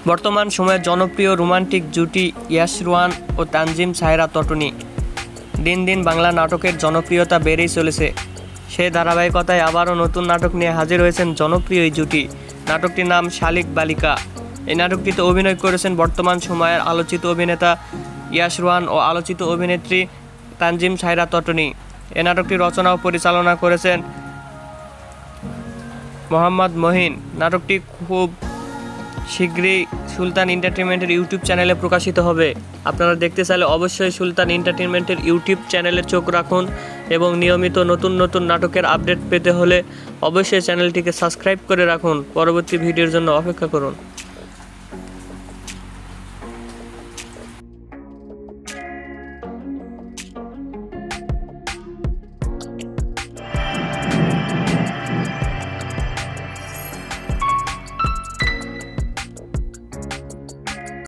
বর্তমান সময়ে জনপ্রিয় রোমান্টিক জুটি ইয়াশ রোহান ও তানজিম সায়রা তটনি। দিন দিন বাংলা নাটকের জনপ্রিয়তা বেড়েই চলেছে। সেই ধারাবাহিকতায় আবারও নতুন নাটক নিয়ে হাজির হয়েছেন জনপ্রিয় এই জুটি। নাটকটির নাম শালিক বালিকা। এই নাটকটিতে অভিনয় করেছেন বর্তমান সময়ের আলোচিত অভিনেতা ইয়াশ রোহান ও আলোচিত অভিনেত্রী তানজিম সায়রা তটনি। এই নাটকটি রচনা ও পরিচালনা করেছেন মোহাম্মদ মহিন। নাটকটি খুব শীঘ্রই সুলতান এন্টারটেইনমেন্টের ইউটিউব চ্যানেলে প্রকাশিত হবে। আপনারা দেখতে চাইলে অবশ্যই সুলতান এন্টারটেইনমেন্টের ইউটিউব চ্যানেলে চোখ রাখুন এবং নিয়মিত নতুন নতুন নাটকের আপডেট পেতে হলে অবশ্যই চ্যানেলটিকে সাবস্ক্রাইব করে রাখুন। পরবর্তী ভিডিওর জন্য অপেক্ষা করুন।